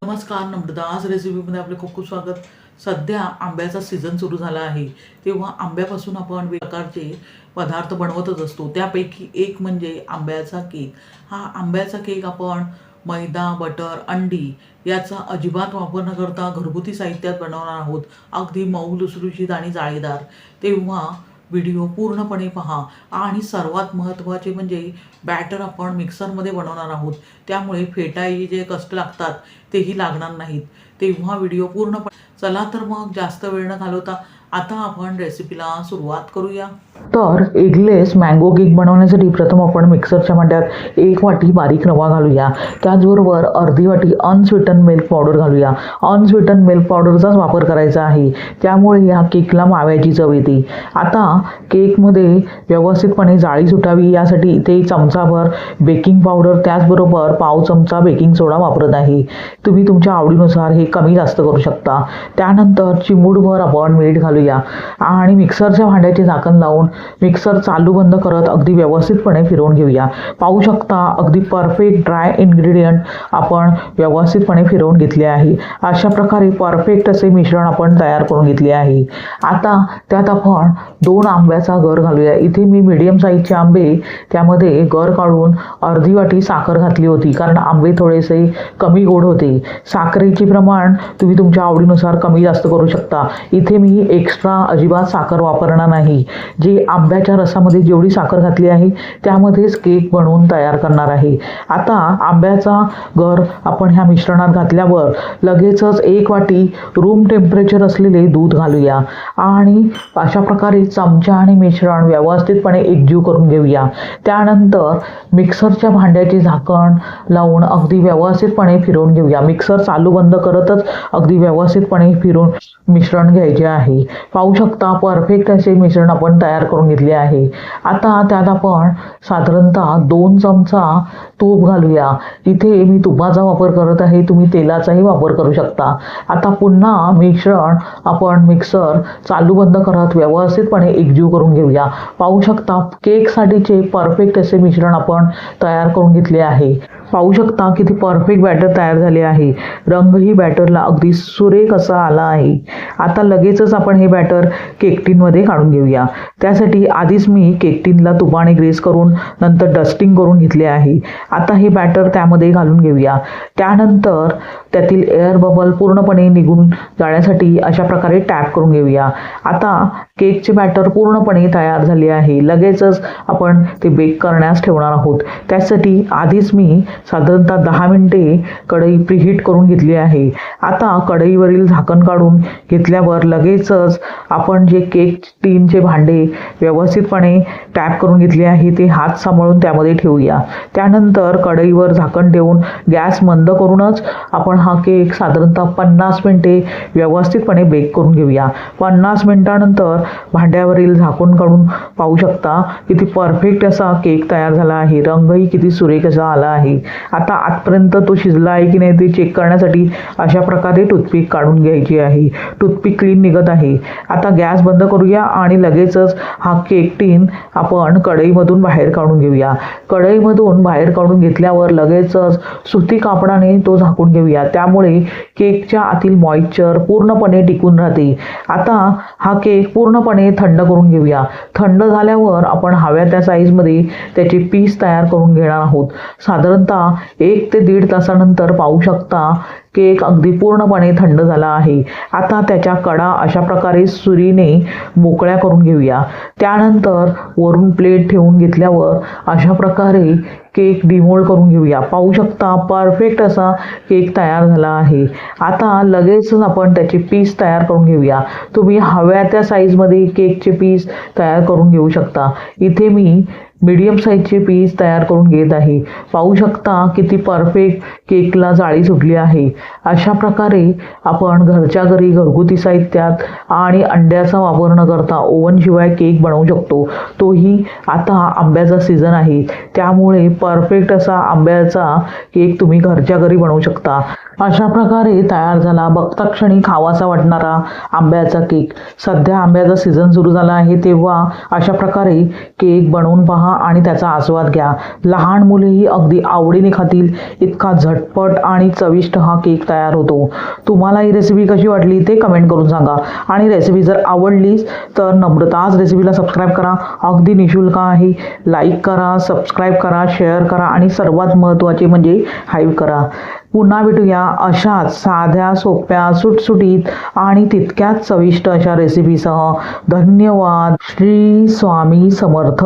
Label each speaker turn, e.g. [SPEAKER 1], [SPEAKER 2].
[SPEAKER 1] नमस्कार, नम्रताज रेसिपीमध्ये आपले खूप खूप स्वागत. सध्या आंब्याचा सीझन सुरू झाला आहे, तेव्हा आंब्यापासून आपण प्रकारचे पदार्थ बनवतच असतो. त्यापैकी एक म्हणजे आंब्याचा केक. हा आंब्याचा केक आपण मैदा, बटर, अंडी याचा अजिबात वापर न करता घरगुती साहित्यात बनवणार आहोत. अगदी मऊ, लुसलुशीत आणि जाळीदार. तेव्हा व्हिडिओ पूर्णपणे पहा. आणि सर्वात महत्त्वाचे म्हणजे बॅटर आपण मिक्सरमध्ये बनवणार आहोत, त्यामुळे फेटायचे जे कष्ट लागतात तेही लागणार नाहीत. तेव्हा व्हिडिओ पूर्णपणे चला तर मग जास्त वेळ न घालवता आता आपण रेसिपीला सुरुवात करूया. तर एगलेस मँगो केक बनवण्यासाठी प्रथम आपण मिक्सरच्या भांड्यात 1 वाटी बारीक रवा घालूया. त्याचबरोबर अर्धी वाटी अनस्वीटन मिल्क पावडर घालूया. अनस्वीटन मिल्क पावडरचाच वापर करायचा आहे, त्यामुळे या केकला माव्याची चव येते. आता केकमध्ये व्यवस्थितपणे जाळी सुटावी यासाठी इथे चमचाभर बेकिंग पावडर, त्याचबरोबर पाव चमचा बेकिंग सोडा वापरत आहे. तुम्ही तुमच्या आवडीनुसार हे कमी जास्त करू शकता. त्यानंतर चिमूटभर आपण मीठ घालूया आणि मिक्सरच्या भांड्याचे झाकण लावून मिक्सर चालू बंद करत अगदी व्यवस्थितपणे फिरवून घेऊया. पाहू शकता अगदी परफेक्ट ड्राय इन्ग्रेडियंट आपण व्यवस्थितपणे फिरवून घेतले आहे. अशा प्रकारे परफेक्ट असे मिश्रण आपण तयार करून घेतले आहे. आता त्यात आपण 2 आंब्याचा गर घालूया. इथे मी मीडियम साईजचे आंबे, त्यामध्ये गर काढून अर्धी वाटी साखर घातली होती, कारण आंबे थोडेसे कमी गोड होते. साखरेचे प्रमाण तुम्ही तुमच्या आवडीनुसार कमी जास्त करू शकता. इथे मी एक्स्ट्रा अजिबात साखर वापरणार नाही. जे आंब्याच्या रसामध्ये जेवढी साखर घातली आहे त्यामध्येच केक बनवून तयार करणार आहे. आता आंब्याचा गर आपण ह्या मिश्रणात घातल्यावर लगेचच 1 वाटी रूम टेम्परेचर असलेले दूध घालूया आणि अशा प्रकारे चमचा आणि मिश्रण व्यवस्थितपणे एकजीव करून घेऊया. त्यानंतर मिक्सरच्या भांड्याचे झाकण लावून अगदी व्यवस्थितपणे फिरवून घेऊया. मिक्सर चालू बंद करतच अगदी व्यवस्थितपणे फिरून मिश्रण घ्यायचे आहे. पाहू शकता परफेक्ट असे मिश्रण आपण तयार करून घेतले आहे. आता त्यात आपण साधारणतः 2 चमचा तूप घालूया. इथे मी तुपाचा वापर करत आहे, तुम्ही तेलाचाही वापर करू शकता. आता पुन्हा मिश्रण आपण मिक्सर चालू बंद करत व्यवस्थितपणे एकजीव करून घेऊया. पाहू शकता केकसाठीचे परफेक्ट असे मिश्रण आपण तयार करून घेतले आहे. पाहू शकता किती परफेक्ट बॅटर तयार झाले आहे. रंगही बॅटरला अगदी सुरेख असा आला आहे. आता लगेचच आपण हे बॅटर केक टिनमध्ये काढून घेऊया. त्यासाठी आधीच मी केक टिनला तुपाने ग्रेस करून नंतर डस्टिंग करून घेतले आहे. आता हे बॅटर त्यामध्ये घालून घेऊया. त्यानंतर त्यातील एअर बबल पूर्णपणे निघून जाण्यासाठी अशा प्रकारे टॅप करून घेऊया. आता केकचे बॅटर पूर्णपणे तयार झाले आहे. लगेचच आपण ते बेक करण्यास ठेवणार आहोत. त्यासाठी आधीच मी साधारणतः 10 मिनिटे कढई प्रीहीट करून घेतली आहे. आता कढईवरील झाकण काढून घेतल्यावर लगेचच आपण जे केक टिनचे भांडे व्यवस्थितपणे टॅप करून घेतले आहे ते हात सांभाळून त्यामध्ये ठेवूया. त्यानंतर कढईवर झाकण ठेवून गॅस मंद करूनच आपण हा केक साधारणतः 50 मिनिटे व्यवस्थितपणे बेक करून घेऊया. 50 मिनिटानंतर भांड्यावरील झाकण काढून पाहू शकता किती परफेक्ट असा केक तयार झाला आहे. रंगही किती सुरेख असा आला आहे. आता आतपर्यंत तो शिजला आहे की नाही ते चेक करण्यासाठी अशा प्रकारे टूथपिक काढून घ्यायची आहे. टूथपिक क्लीन निघत आहे. आता गॅस बंद करूया आणि लगेचच हा केक टिन आपण कढईमधून बाहेर काढून घेऊया. कढईमधून बाहेर काढून घेतल्यावर लगेचच सुती कापडाने तो झाकून घेऊया. त्यामुळे केकच्या आतील मॉइश्चर पूर्णपणे टिकून राहते. आता हा केक पूर्णपणे थंड करून घेऊया. थंड झाल्यावर आपण हव्या त्या साईजमध्ये त्याचे पीस तयार करून घेणार आहोत. साधारणतः 1 ते 1.5 तासानंतर पाहू शकता केक अगदी पूर्णपणे थंड झाला आहे. आता त्याच्या कडा अशा प्रकारे सुरीने मोकळ्या करून घेऊया. त्यानंतर वरून प्लेट ठेवून घेतल्यावर अशा प्रकारे केक डिमोल्ड करून घेऊया. पाहू शकता परफेक्ट असा केक तयार झाला आहे. आता लगेचच आपण त्याचे पीस तयार करून घेऊया. तुम्ही हव्या त्या साईजमध्ये केकचे पीस तयार करून घेऊ शकता. इथे मी मीडियम साईजचे पीस तयार करून घेत आहे. पाहू शकता किती परफेक्ट केकला जाळी सुटली आहे. अशा प्रकारे आपण घरच्या घरी घरगुती साहित्यात आणि अंड्याचा वापर न करता ओव्हनशिवाय केक बनवू शकतो. तोही आता आंब्याचा सीझन आहे, त्यामुळे परफेक्ट असा आंब्याचा केक तुम्ही घरच्या घरी बनवू शकता. अशा प्रकारे तयार झाला बघता क्षणी खावासा वाटणारा आंब्याचा केक. सध्या आंब्याचा सीझन सुरू झाला आहे, तेव्हा अशा प्रकारे केक बनवून पहा आणि त्याचा आस्वाद घ्या. लहान मुलेही अगदी आवडीने खातील इतका झटपट आणि चविष्ट हा केक तयार होतो. तुम्हाला ही रेसिपी कशी वाटली ते कमेंट करून सांगा. आणि रेसिपी जर आवडलीच तर नम्रताज रेसिपीला सबस्क्राईब करा. अगदी निशुल्क आहे. लाईक करा, सबस्क्राईब करा, शेअर करा आणि सर्वात महत्त्वाचे म्हणजे हाईप करा. पुन्हा भेटूया अशाच साध्या, सोप्या, सुटसुटीत आणि तितक्याच चविष्ट अशा रेसिपीसह. धन्यवाद. श्री स्वामी समर्थ.